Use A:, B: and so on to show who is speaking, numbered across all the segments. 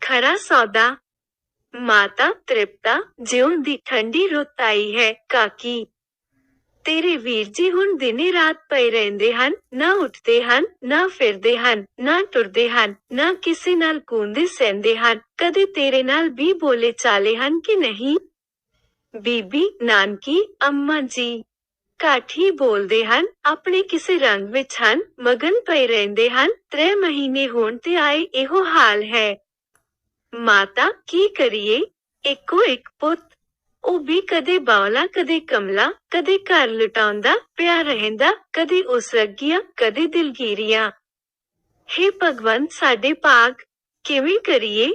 A: खरा सौदा। माता तृप्ता, ਜਿਉਣ ਦੀ ਠੰਡੀ ਰੁੱਤ ਆਈ ਹੈ ਕਾਕੀ। ਤੇਰੇ ਵੀਰ ਜੀ ਹੁਣ ਦਿਨੇ ਰਾਤ ਪਏ ਰਹਿੰਦੇ ਹਨ, ਨਾ ਉੱਠਦੇ ਹਨ, ਨਾ ਫਿਰਦੇ ਹਨ, ਨਾ ਟੁਰਦੇ ਹਨ, ਨਾ ਕਿਸੇ ਨਾਲ ਕੂੰਦੇ ਸਹਿੰਦੇ ਹਨ। ਕਦੇ ਤੇਰੇ ਨਾਲ ਵੀ ਬੋਲੇ ਚਾਲੇ ਹਨ ਕਿ ਨਹੀਂ? ਬੀਬੀ, ਨਾਨਕੀ, ਅੰਮਾ ਜੀ ਘੱਟ ਹੀ ਬੋਲਦੇ ਹਨ, ਆਪਣੇ ਕਿਸੇ ਰੰਗ ਵਿੱਚ ਹਨ, ਮਗਨ ਪਏ ਰਹਿੰਦੇ ਹਨ। 3 ਮਹੀਨੇ ਹੋਣ ਤੇ ਆਏ ਇਹੋ ਹਾਲ ਹੈ। ਮਾਤਾ, ਕੀ ਕਰੀਏ? ਇੱਕੋ ਇੱਕ ਪੁੱਤ, ਉਹ ਵੀ ਕਦੇ ਬਾਵਲਾ ਕਦੇ ਕਮਲਾ, ਕਦੇ ਘਰ ਲੁਟਾਉਂਦਾ ਪਿਆ ਰਹਿੰਦਾ, ਕਦੇ ਉਸਰੱਗੀਆਂ ਕਦੇ ਦਿਲਗੀਰੀਆਂ। ਹੇ ਭਗਵੰਤ, ਸਾਡੇ ਭਾਗ ਕਿਵੇਂ ਕਰੀਏ?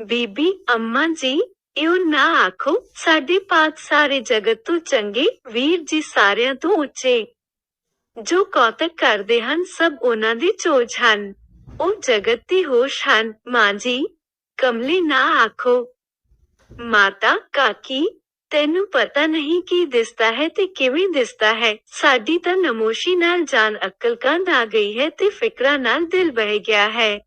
A: ਬੀਬੀ, ਅੰਮਾ ਜੀ, ਇਉਂ ਨਾ ਆਖੋ, ਸਾਡੇ ਭਾਗ ਸਾਰੇ ਜਗਤ ਤੋਂ ਚੰਗੇ, ਵੀਰ ਜੀ ਸਾਰਿਆਂ ਤੋਂ ਉੱਚੇ। ਜੋ ਕੌਤਕ ਕਰਦੇ ਹਨ ਸਭ ਉਹਨਾਂ ਦੇ ਚੋਜ ਹਨ। ਉਹ ਜਗਤ ਦੀ ਹੋਸ਼ ਹਨ। ਮਾਂ ਜੀ, ਕਮਲੇ ਨਾ ਆਖੋ। ਮਾਤਾ, ਕਾਕੀ, ਤੈਨੂੰ ਪਤਾ ਨਹੀਂ ਕੀ ਦਿਸਦਾ ਹੈ ਤੇ ਕਿਵੇਂ ਦਿਸਦਾ ਹੈ। ਸਾਡੀ ਤਾਂ ਨਮੋਸ਼ੀ ਨਾਲ ਜਾਨ ਅਕਲ ਕੰਧ ਆ ਗਈ ਹੈ ਤੇ ਫਿਕਰਾਂ ਨਾਲ ਦਿਲ ਬਹਿ ਗਿਆ ਹੈ।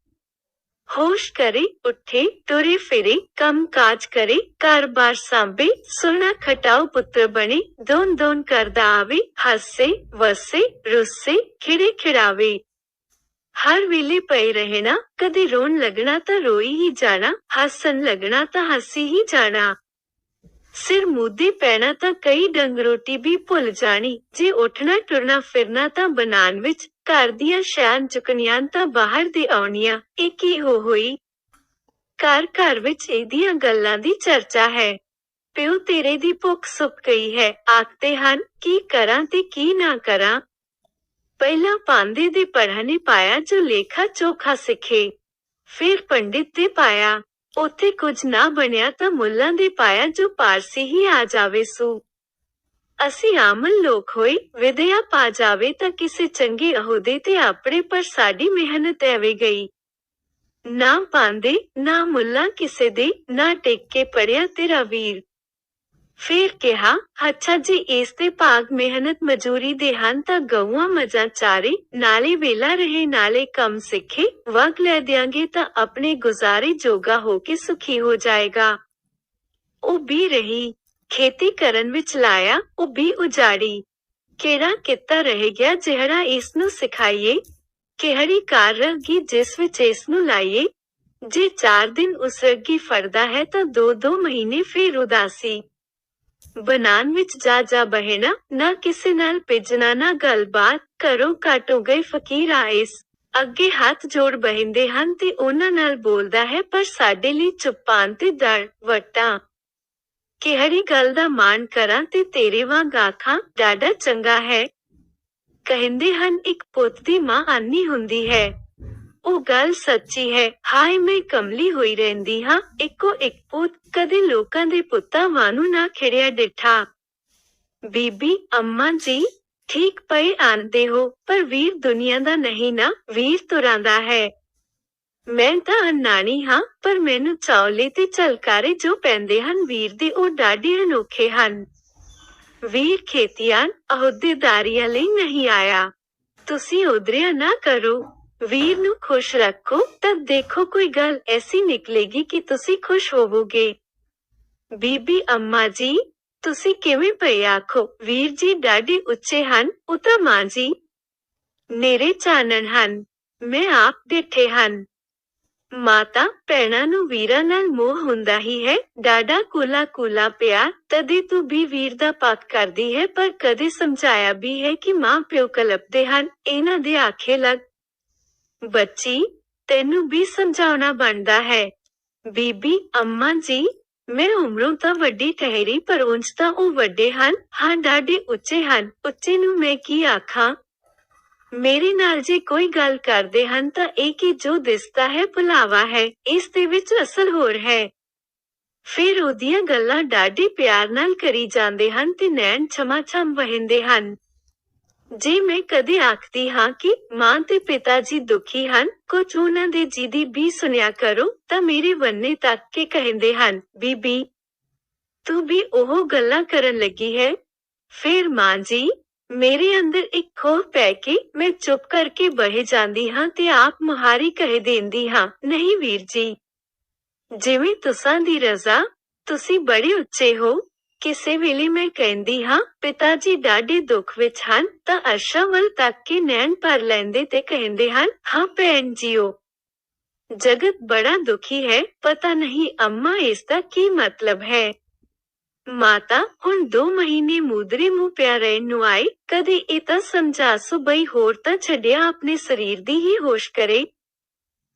A: ਹੋਸ਼ ਕਰੇ, ਉੱਠੇ, ਤੁਰੇ ਫਿਰੇ, ਕੰਮ ਕਾਜ ਕਰੇ, ਘਰ-ਬਾਰ ਸਾਂਭੇ, ਸੋਹਣਾ ਖਟਾਓ ਪੁੱਤਰ ਬਣੇ, ਦੋਨ ਕਰਦਾ ਆਵੇ, ਹੱਸੇ, ਵਸੇ, ਰੁੱਸੇ, ਖਿੜੇ ਖਿੜਾਵੇ। ਹਰ ਵੇਲੇ ਪਏ ਰਹਿਣਾ, ਕਦੇ ਰੋਣ ਲੱਗਣਾ ਤਾਂ ਰੋਈ ਹੀ ਜਾਣਾ, ਹੱਸਣ ਲੱਗਣਾ ਤਾਂ ਹੱਸੀ ਹੀ ਜਾਣਾ। ਸਿਰ ਮੂਧੇ ਪੈਣਾ ਤਾਂ ਕਈ ਡੰਗ ਰੋਟੀ ਵੀ ਭੁੱਲ ਜਾਣੀ। ਜੇ ਉੱਠਣਾ ਟੁਰਨਾ ਫਿਰਨਾ ਤਾਂ ਬਨਾਨ ਵਿੱਚ, ਘਰ ਦੀਆਂ ਸ਼ੈਨ ਚੁੱਕਣੀਆਂ ਤਾਂ ਬਾਹਰ ਦੇ ਆਉਣੀਆਂ। ਇਹ ਕੀ ਹੋਈ? ਘਰ ਵਿੱਚ ਇਹਦੀਆਂ ਗੱਲਾਂ ਦੀ ਚਰਚਾ ਹੈ। ਪਿਓ ਤੇਰੇ ਦੀ ਭੁੱਖ ਸੁੱਕ ਗਈ ਹੈ, ਆਖਦੇ ਹਨ, ਕੀ ਕਰਾਂ ਤੇ ਕੀ ਨਾ ਕਰਾਂ। ਪਹਿਲਾਂ ਪਾਂਦੇ ਦੇ ਪੜ੍ਹਨੇ ਪਾਇਆ ਜੋ ਲੇਖਾ ਚੋਖਾ ਸਿੱਖੇ। ਫਿਰ ਪੰਡਿਤ ਦੇ ਪਾਇਆ, ਉੱਥੇ ਕੁਝ ਨਾ ਬਣਿਆ ਤਾਂ ਮੁੱਲਾਂ ਦੇ ਪਾਇਆ ਜੋ ਪਾਰਸੀ ਹੀ ਆ ਜਾਵੇ ਸੂ। ਅਸੀਂ ਆਮਲ ਲੋਕ ਹੋਏ, ਵਿਦਿਆ ਪਾ ਜਾਵੇ ਤਾਂ ਕਿਸੇ ਚੰਗੇ ਅਹੁਦੇ ਤੇ ਆਪਣੇ, ਪਰ ਸਾਡੀ ਮਿਹਨਤ ਐਵੇਂ ਗਈ। ਨਾ ਪਾਂਦੇ, ਨਾ ਮੁੱਲਾਂ ਕਿਸੇ ਦੇ, ਨਾ ਟਿਕ ਕੇ ਪੜਿਆ ਤੇਰਾ ਵੀਰ। ਫੇਰ ਕਿਹਾ, ਅੱਛਾ ਜੀ ਇਸ ਤੇ ਭਾਗ ਮਿਹਨਤ ਮਜ਼ਦੂਰੀ ਦੇ ਹਨ ਤਾਂ ਗਊਆਂ ਮੱਝਾਂ ਚਾਰੇ, ਨਾਲੇ ਵੇਲਾ ਰਹੇ ਨਾਲੇ ਕੰਮ ਸਿੱਖੇ, ਵਗ ਲੈ ਦਿਆਂਗੇ ਤਾਂ ਆਪਣੇ ਗੁਜ਼ਾਰੇ ਜੋਗਾ ਹੋ ਕੇ ਸੁਖੀ ਹੋ ਜਾਏਗਾ। ਉਹ ਵੀ ਰਹੀ, ਖੇਤੀ ਕਰਨ ਵਿੱਚ ਲਾਇਆ, ਉਹ ਵੀ ਉਜਾੜੀ। ਕਿਹੜਾ ਕਿੱਤਾ ਰਹਿ ਗਿਆ ਜਿਹੜਾ ਇਸ ਨੂੰ ਸਿਖਾਈਏ? ਕਿਹੜੀ ਕਾਰ ਰਹਿ ਗਈ ਜਿਸ ਵਿੱਚ ਇਸ ਨੂੰ ਲਾਈਏ? ਜੇ 4 ਦਿਨ ਉਸਰਗੀ ਫੜਦਾ ਹੈ ਤਾਂ 2 ਮਹੀਨੇ ਫੇਰ ਉਦਾਸੀ। ਬਨਾਨ ਵਿੱਚ ਜਾ ਬਹਿਣਾ, ਨਾ ਕਿਸੇ ਨਾਲ ਭਿੱਜਣਾ ਨਾ ਗੱਲਬਾਤ। ਘਰੋਂ ਘੱਟ ਹੋ ਗਏ ਫਕੀਰ ਆਇਸ, ਅੱਗੇ ਹੱਥ ਜੋੜ ਬਹਿੰਦੇ ਹਨ ਤੇ ਉਹਨਾਂ ਨਾਲ ਬੋਲਦਾ ਹੈ, ਪਰ ਸਾਡੇ ਲਈ ਚੁੱਪਾਂ ਤੇ ਦਰ ਵਟਾਂ। ਕਿਹੜੀ ਗੱਲ ਦਾ ਮਾਣ ਕਰਾਂ ਤੇ ਤੇਰੇ ਵਾਂਗ ਆਖਾਂ, ਡਾਢਾ ਚੰਗਾ ਹੈ। ਕਹਿੰਦੇ ਹਨ ਇੱਕ ਪੁੱਤ ਦੀ ਮਾਂ ਆਨੀ ਹੁੰਦੀ ਹੈ। ਉਹ ਗੱਲ ਸੱਚੀ ਹੈ। ਹਾਏ ਮੈਂ ਕਮਲੀ ਹੋਈ ਰਹਿੰਦੀ ਹਾਂ, ਇੱਕੋ ਇੱਕ ਪੁੱਤ, ਕਦੇ ਲੋਕਾਂ ਦੇ ਪੁੱਤਾਂ ਵਾਂਨੂੰ ਨਾ ਖਿੜਿਆ ਡਿੱਠਾ। ਬੀਬੀ, ਅੰਮਾ ਜੀ, ਠੀਕ ਪਏ ਆਂਦੇ ਹੋ, ਪਰ ਵੀਰ ਦੁਨੀਆ ਦਾ ਨਹੀਂ ਨਾ, ਵੀਰ ਤੁਰਾਂ ਦਾ ਹੈ। ਮੈਂ ਤਾਂ ਅਨਾਣੀ ਹਾਂ, ਪਰ ਮੈਨੂੰ ਚੌਲੇ ਤੇ ਝਲਕਾਰੇ ਜੋ ਪੈਂਦੇ ਹਨ ਵੀਰ ਦੇ, ਉਹ ਡਾਢੇ ਅਨੋਖੇ ਹਨ। ਵੀਰ ਖੇਤੀਆਂ ਅਹੁਦੇਦਾਰੀਆਂ ਲਈ ਨਹੀਂ ਆਇਆ। ਤੁਸੀਂ ਉਦਰਿਆ ਨਾ ਕਰੋ। ਵੀਰ ਨੂੰ ਖੁਸ਼ ਰੱਖੋ, ਤਦ ਦੇਖੋ ਕੋਈ ਗੱਲ ਐਸੀ ਨਿਕਲੇਗੀ ਕਿ ਤੁਸੀਂ ਖੁਸ਼ ਹੋਵੋਗੇ। ਬੀਬੀ, ਅੰਮਾ ਜੀ, ਤੁਸੀਂ ਕਿਵੇਂ ਪਏ ਆਖੋ? ਵੀਰ ਜੀ ਡਾਢੇ ਉੱਚੇ ਹਨ, ਉਹ ਤਾਂ ਮਾਂ ਜੀ ਨੇਰੇ ਚਾਨਣ ਹਨ, ਮੈਂ ਆਪ ਡਿੱਠੇ ਹਨ। ਮਾਤਾ, ਭੈਣਾਂ ਨੂੰ ਵੀਰਾਂ ਨਾਲ ਮੋਹ ਹੁੰਦਾ ਹੀ ਹੈ, ਡਾਢਾ ਕੂਲਾ ਪਿਆਰ, ਤਦੇ ਤੂੰ ਵੀ ਵੀਰ ਦਾ ਪੱਖ ਕਰਦੀ ਹੈ, ਪਰ ਕਦੇ ਸਮਝਾਇਆ ਵੀ ਹੈ ਕਿ ਮਾਂ ਪਿਓ ਕਲਪਦੇ ਹਨ, ਇਹਨਾਂ ਦੇ ਆਖੇ ਲੱਗ। ਬੱਚੀ, ਤੈਨੂੰ ਵੀ ਸਮਝਾਉਣਾ ਬਣਦਾ ਹੈ। ਬੀਬੀ, ਅੰਮਾ ਜੀ, ਮੈਂ ਉਮਰੋਂ ਤਾਂ ਵੱਡੀ ਠਹਿਰੀ, ਪਰ ਉਂਝ ਤਾਂ ਉਹ ਵੱਡੇ ਹਨ, ਹਾਂ ਡਾਢੇ ਉੱਚੇ ਹਨ। ਉੱਚੇ ਨੂੰ ਮੈਂ ਕੀ ਆਖਾਂ? ਮੇਰੇ ਨਾਲ ਜੇ ਕੋਈ ਗੱਲ ਕਰਦੇ ਹਨ ਤਾਂ ਇਹ ਕਿ ਜੋ ਦਿਸਦਾ ਹੈ ਭੁਲਾਵਾ ਹੈ, ਇਸ ਦੇ ਵਿੱਚ ਅਸਲ ਹੋਰ ਹੈ। ਫਿਰ ਉਹਦੀਆਂ ਗੱਲਾਂ ਡਾਢੇ ਪਿਆਰ ਨਾਲ ਕਰੀ ਜਾਂਦੇ ਹਨ ਤੇ ਨੈਣ ਛਮਾ-ਛਮ ਵਹਿੰਦੇ ਹਨ। ਜੇ ਮੈਂ ਕਦੇ ਆਖਦੀ ਹਾਂ ਕਿ ਮਾਂ ਤੇ ਪਿਤਾ ਜੀ ਦੁਖੀ ਹਨ, ਕੁਝ ਉਹਨਾਂ ਦੇ ਜੀ ਦੀ ਵੀ ਸੁਣਿਆ ਕਰੋ, ਤਾਂ ਮੇਰੇ ਵੰਨੇ ਤੱਕ ਕੇ ਕਹਿੰਦੇ ਹਨ, ਬੀਬੀ, ਤੂੰ ਵੀ ਉਹ ਗੱਲਾਂ ਕਰਨ ਲੱਗੀ ਹੈ। ਫਿਰ ਮਾਂ ਜੀ, ਮੇਰੇ ਅੰਦਰ ਇੱਕ ਖੋਹ ਪੈ ਕੇ ਮੈਂ ਚੁੱਪ ਕਰਕੇ ਬਹਿ ਜਾਂਦੀ ਹਾਂ ਤੇ ਆਪ ਮੁਹਾਰੀ ਕਹਿ ਦੇਂਦੀ ਹਾਂ, ਨਹੀਂ ਵੀਰ ਜੀ, ਜਿਵੇਂ ਤੁਸਾਂ ਦੀ ਰਜ਼ਾ, ਤੁਸੀਂ ਬੜੇ ਉੱਚੇ ਹੋ। ਕਿਸੇ ਵੇਲੇ ਮੈਂ ਕਹਿੰਦੀ ਹਾਂ, ਪਿਤਾ ਜੀ ਡਾਢੇ ਦੁੱਖ ਵਿੱਚ ਹਨ, ਤਾਂ ਅਰਸ਼ਾਂ ਵੱਲ ਤੱਕ ਕੇ ਨੈਣ ਭਰ ਲੈਂਦੇ ਤੇ ਕਹਿੰਦੇ ਹਨ, ਹਾਂ ਭੈਣ ਜੀਓ। ਜਗਤ ਬੜਾ ਦੁਖੀ ਹੈ, ਪਤਾ ਨਹੀਂ ਅੰਮਾ ਇਸ ਦਾ ਕੀ ਮਤਲਬ ਹੈ। ਮਾਤਾ ਹੁਣ 2 ਮਹੀਨੇ ਮੂਦਰੇ ਮੂੰਹ ਪਿਆ ਰਹਿਣ ਨੂੰ ਆਏ, ਕਦੇ ਇਹ ਤਾਂ ਸਮਝਾ ਸੋ ਬਈ ਹੋਰ ਤਾਂ ਛੱਡਿਆ ਆਪਣੇ ਸਰੀਰ ਦੀ ਹੀ ਹੋਸ਼ ਕਰੇ।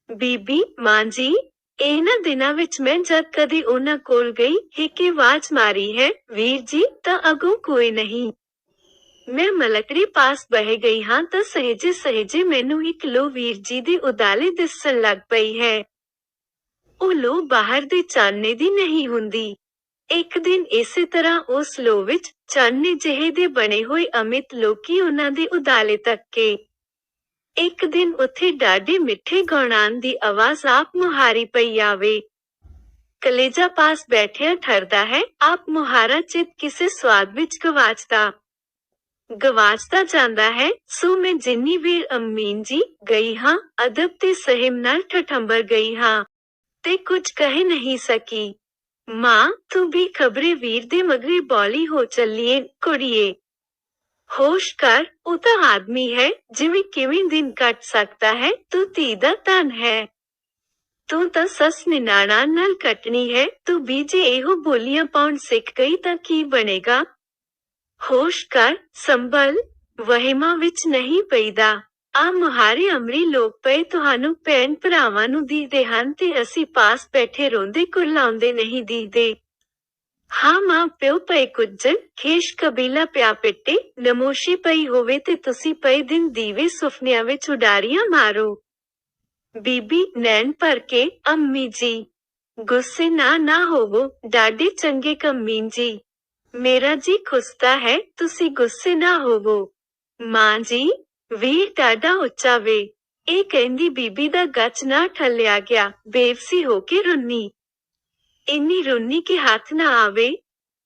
A: ਬੀਬੀ, ਮਾਂ ਜੀ, ਇਹਨਾਂ ਦਿਨਾਂ ਵਿੱਚ ਮੈਂ ਜਦ ਕਦੇ ਉਹਨਾਂ ਕੋਲ ਗਈ, ਹਿੱਕੇ ਆਵਾਜ਼ ਮਾਰੀ ਹੈ, ਵੀਰ ਜੀ, ਤਾਂ ਅੱਗੋਂ ਕੋਈ ਨਹੀਂ। ਮੈਂ ਮਲਕੜੀ ਪਾਸ ਬਹਿ ਗਈ ਹਾਂ ਤਾਂ ਸਹਿਜੇ ਸਹਿਜੇ ਮੈਨੂੰ ਇੱਕ ਲੋ ਵੀਰ ਜੀ ਦੀ ਉਦਾਲੇ ਦਿਸਣ ਲੱਗ ਪਈ ਹੈ। ਉਹ ਲੋ ਬਾਹਰ ਦੇ ਚਾਨਣੇ ਦੀ ਨਹੀਂ ਹੁੰਦੀ। ਇੱਕ ਦਿਨ ਇਸੇ ਤਰ੍ਹਾਂ ਉਸ ਲੋ ਵਿੱਚ ਚਾਨਣੇ ਜਿਹੇ ਦੇ ਬਣੇ ਹੋਏ ਅਮਿਤ ਲੋਕੀ ਉਹਨਾਂ ਦੇ ਉਦਾਲੇ ਤੱਕੇ। ਇੱਕ ਦਿਨ ਉੱਥੇ ਡਾਢੇ ਮਿੱਠੇ ਗਾਉਣਾਂ ਦੀ ਆਵਾਜ਼ ਆਪ ਮੁਹਾਰੀ ਪਈ ਆਵੇ। ਕਲੇਜਾ ਪਾਸ ਬੈਠਿਆ ਠਰਦਾ ਹੈ, ਆਪ ਮੁਹਾਰਾ ਚਿੱਤ ਕਿਸੇ ਸਵਾਦ ਵਿੱਚ ਗਵਾਚਦਾ ਜਾਂਦਾ ਹੈ। ਸੋ ਮੈਂ ਜਿੰਨੀ ਵੇਰ ਅਮੀਨ ਜੀ ਗਈ ਹਾਂ, ਅਦਬ ਤੇ ਸਹਿਮ ਨਾਲ ਠਠੰਬਰ ਗਈ ਹਾਂ, ਤੇ ਕੁਝ ਕਹਿ ਨਹੀਂ ਸਕੀ। ਮਾਂ, ਤੂੰ ਵੀ ਖਬਰੇ ਵੀਰ ਦੇ ਮਗਰੇ ਬੌਲੀ ਹੋ ਚੱਲੀਏ, ਕੁੜੀਏ। ਹੋਸ਼ ਕਰ, ਉਹ ਤਾਂ ਆਦਮੀ ਹੈ, ਜਿਵੇਂ ਕਿਵੇਂ ਦਿਨ ਕੱਟ ਸਕਦਾ ਹੈ, ਤੂੰ ਧੀ ਦਾ ਧਨ ਹੈ। ਤੂੰ ਤਾਂ ਸੱਸ ਨਿਨਾਣਾ ਨਾਲ ਕੱਟਣੀ ਹੈ, ਤੂੰ ਵੀ ਜੇ ਇਹੋ ਬੋਲੀਆਂ ਪਾਉਣ ਸਿੱਖ ਗਈ ਤਾਂ ਕੀ ਬਣੇਗਾ। ਹੋਸ਼ ਕਰ, ਸੰਭਲ, ਵਹਿਮਾਂ ਵਿੱਚ ਨਹੀਂ ਪਈਦਾ। ਆ ਮੁਹਾਰੇ ਅਮਰੀ ਲੋਕ ਪਏ ਤੁਹਾਨੂੰ ਭੈਣ ਭਰਾਵਾਂ ਨੂੰ ਦੀਦੇ ਹਨ ਤੇ ਅਸੀਂ ਪਾਸ ਬੈਠੇ ਰੋਂਦੇ ਕੁਰਲਾਉਂਦੇ ਨਹੀਂ ਦੀਦੇ। ਹਾਂ ਮਾਂ ਪਿਓ ਪਏ ਕੁੱਜਣ, ਖੇਸ਼ ਕਬੀਲਾ ਪਿਆ ਪਿੱਟੇ, ਨਮੋਸ਼ੀ ਪਈ ਹੋਵੇ ਤੇ ਤੁਸੀਂ ਪਏ ਦਿਨ ਦੀਵੇ ਸੁਫਨਿਆਂ ਵਿੱਚ ਉਡਾਰੀਆਂ ਮਾਰੋ। ਬੀਬੀ, ਨੈਣ ਭਰ ਕੇ, ਅੰਮੀ ਜੀ, ਗੁੱਸੇ ਨਾ ਹੋਵੋ, ਡਾਢੇ ਚੰਗੇ ਕੰਮੀਨ ਜੀ। ਮੇਰਾ ਜੀ ਖੁਸਦਾ ਹੈ, ਤੁਸੀਂ ਗੁੱਸੇ ਨਾ ਹੋਵੋ। ਮਾਂ ਜੀ, ਵੀਰ ਡਾਢਾ ਉੱਚਾ ਵੇ। ਇਹ ਕਹਿੰਦੀ ਬੀਬੀ ਦਾ ਗੱਚ ਨਾ ਠੱਲਿਆ ਗਿਆ, ਬੇਵਸੀ ਹੋ ਕੇ ਰੁੰਨੀ। ਇੰਨੀ ਰੁੰਨੀ ਕਿ ਹੱਥ ਨਾ ਆਵੇ।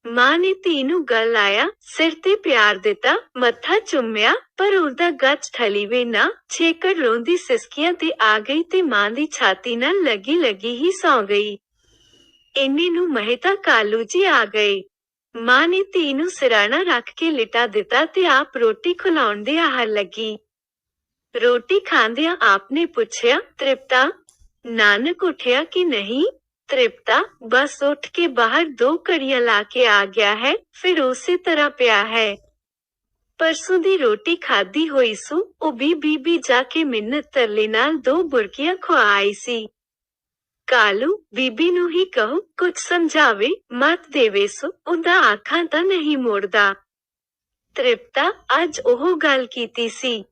A: ਮਾਂ ਨੇ ਧੀ ਨੂੰ ਗਲ ਆਇਆ, ਸਿਰ ਤੇ ਪਿਆਰ ਦਿੱਤਾ, ਮੱਥਾ ਚੁੰਮਿਆ, ਪਰ ਉਹਦਾ ਗੱਚ ਠਲੀਵੇ ਨਾ, ਛੇਕੜ ਰੋਂਦੀ ਸਿਸਕੀਆਂ ਤੇ ਆ ਗਈ ਤੇ ਮਾਂ ਦੀ ਛਾਤੀ ਨਾਲ ਲੱਗੀ ਹੀ ਸੌਂ ਗਈ। ਇੰਨੇ ਨੂੰ ਮਹਿਤਾ ਕਾਲੂ ਜੀ ਆ ਗਏ। ਮਾਂ ਨੇ ਧੀ ਨੂੰ ਸਿਰਾਣਾ ਰੱਖ ਕੇ ਲਿਟਾ ਦਿੱਤਾ ਤੇ ਆਪ ਰੋਟੀ ਖਿਲਾਉਣ ਦੇ ਆਹ ਲੱਗੀ। ਰੋਟੀ ਖਾਂਦਿਆਂ ਆਪ ਨੇ ਪੁੱਛਿਆ, ਤ੍ਰਿਪਤਾ, ਨਾਨਕ ਉੱਠਿਆ ਕਿ ਨਹੀਂ। ਤ੍ਰਿਪਤਾ, ਬਸ ਉੱਠ ਕੇ ਬਾਹਰ 2 ਘੜੀਆਂ ਲਾ ਕੇ ਆ ਗਿਆ ਹੈ, ਫਿਰ ਉਸੇ ਤਰ੍ਹਾਂ ਪਿਆ ਹੈ। ਪਰਸੋਂ ਦੀ ਰੋਟੀ ਖਾਧੀ ਹੋਈ ਸੂ, ਉਹ ਵੀ ਬੀਬੀ ਜਾ ਕੇ ਮਿੰਨਤ ਤਰਲੇ ਨਾਲ 2 ਬੁਰਕੀਆਂ ਖਵਾ ਆਈ ਸੀ। ਕਾਲੂ, ਬੀਬੀ ਨੂੰ ਹੀ ਕਹੋ, ਕੁਝ ਸਮਝਾਵੇ, ਮਤ ਦੇਵੇ ਸੋ, ਉਹਦਾ ਆਖਾਂ ਤਾਂ ਨਹੀਂ ਮੋੜਦਾ। ਤ੍ਰਿਪਤਾ, ਅੱਜ ਉਹ ਗੱਲ ਕੀਤੀ ਸੀ।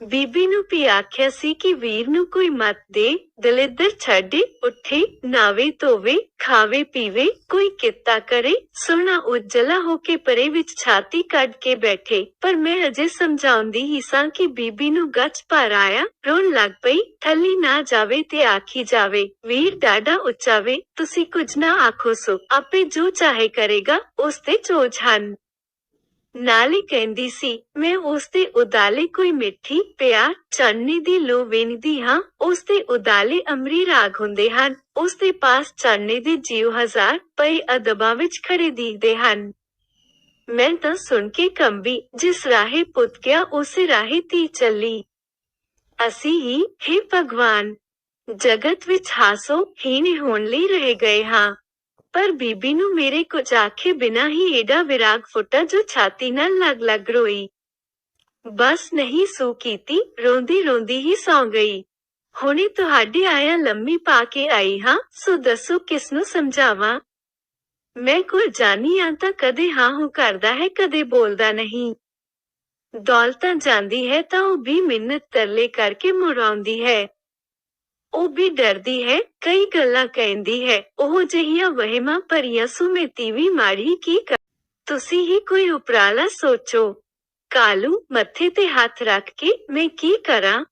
A: ਬੀਬੀ ਨੂੰ ਵੀ ਆਖਿਆ ਸੀ ਕਿ ਵੀਰ ਨੂੰ ਕੋਈ ਮਤ ਦੇ, ਦਲਿੱਦਰ ਛੱਡੇ, ਉੱਠੇ, ਨਾਵੇ ਧੋਵੇ, ਖਾਵੇ ਪੀਵੇ, ਕੋਈ ਕਿੱਤਾ ਕਰੇ, ਸੋਹਣਾ ਉਜਲਾ ਹੋ ਕੇ ਪਰੇ ਵਿੱਚ ਛਾਤੀ ਕੱਢ ਕੇ ਬੈਠੇ। ਪਰ ਮੈਂ ਅਜੇ ਸਮਝਾਉਂਦੀ ਹੀ ਸਾਂ ਕਿ ਬੀਬੀ ਨੂੰ ਗੱਚ ਭਰ ਆਇਆ, ਰੋਣ ਲੱਗ ਪਈ, ਥੱਲੀ ਨਾ ਜਾਵੇ ਤੇ ਆਖੀ ਜਾਵੇ, ਵੀਰ ਡਾਢਾ ਉੱਚਾ ਵੇ, ਤੁਸੀਂ ਕੁਝ ਨਾ ਆਖੋ ਸੋ, ਆਪੇ ਜੋ ਚਾਹੇ ਕਰੇਗਾ, ਉਸ ਤੇ ਚੋਜ ਹਨ। ਨਾਲੇ ਕਹਿੰਦੀ ਸੀ, ਮੈਂ ਉਸ ਦੇ ਉਦਾਲੇ ਕੋਈ ਮਿੱਠੀ, ਪਿਆਰ, ਚਾਨਣੇ ਦੀ ਲੋ ਵੇਂਦੀ ਹਾਂ, ਉਸ ਦੇ ਉਦਾਲੇ ਅਮਰੀ ਰਾਗ ਹੁੰਦੇ ਹਨ, ਉਸ ਦੇ ਪਾਸ ਚਾਨਣੇ ਦੇ ਜੀਵ 1000 ਪਏ ਅਦਬਾਂ ਵਿੱਚ ਖੜੇ ਦੀਖਦੇ ਹਨ। ਮੈਂ ਤਾਂ ਸੁਣ ਕੇ ਕੰਬੀ, ਜਿਸ ਰਾਹੇ ਪੁੱਤ ਗਿਆ ਉਸੇ ਰਾਹੇ ਧੀ ਚੱਲੀ। ਅਸੀਂ ਹੀ, ਹੇ ਭਗਵਾਨ, ਜਗਤ ਵਿੱਚ ਹਾਸੋ ਹੀਣੇ ਹੋਣ ਲਈ ਰਹਿ ਗਏ ਹਾਂ। ਪਰ ਬੀਬੀ ਨੂੰ ਮੇਰੇ ਕੁਝ ਆਖੇ ਬਿਨਾਂ ਹੀ ਏਡਾ ਵਿਰਾਗ ਫੁੱਟਾ ਜੋ ਛਾਤੀ ਨਾਲ ਲੱਗ ਰੋਈ। ਬਸ ਨਹੀਂ ਸੂ ਕੀਤੀ, ਰੋਂਦੀ ਹੀ ਸੌਂ ਗਈ। ਹੁਣੇ ਤੁਹਾਡੇ ਆਇਆ ਲੰਮੀ ਪਾ ਕੇ ਆਈ ਹਾਂ, ਸੋ ਦੱਸੋ ਕਿਸ ਨੂੰ ਸਮਝਾਵਾਂ। ਮੈਂ ਕੋਲ ਜਾਨੀ ਆਂ ਤਾਂ ਕਦੇ ਹਾਂ ਹੂੰ ਕਰਦਾ ਹੈ, ਕਦੇ ਬੋਲਦਾ ਨਹੀਂ। ਦੌਲਤਾਂ ਜਾਂਦੀ ਹੈ ਤਾਂ ਉਹ ਵੀ ਮਿੰਨਤ ਤਰਲੇ ਕਰਕੇ ਮੁੜ ਆਉਂਦੀ ਹੈ। ਉਹ ਵੀ ਡਰਦੀ ਹੈ, ਕਈ ਗੱਲਾਂ ਕਹਿੰਦੀ ਹੈ, ਉਹ ਜਿਹੀਆਂ ਵਹਿਮਾਂ ਭਰੀਆਂ ਸੁਮੇਤੀ ਵੀ ਮਾੜੀ ਕੀ ਕਰ। ਤੁਸੀਂ ਹੀ ਕੋਈ ਉਪਰਾਲਾ ਸੋਚੋ। ਕਾਲੂ, ਮੱਥੇ ਤੇ ਹੱਥ ਰੱਖ ਕੇ, ਮੈਂ ਕੀ ਕਰਾਂ।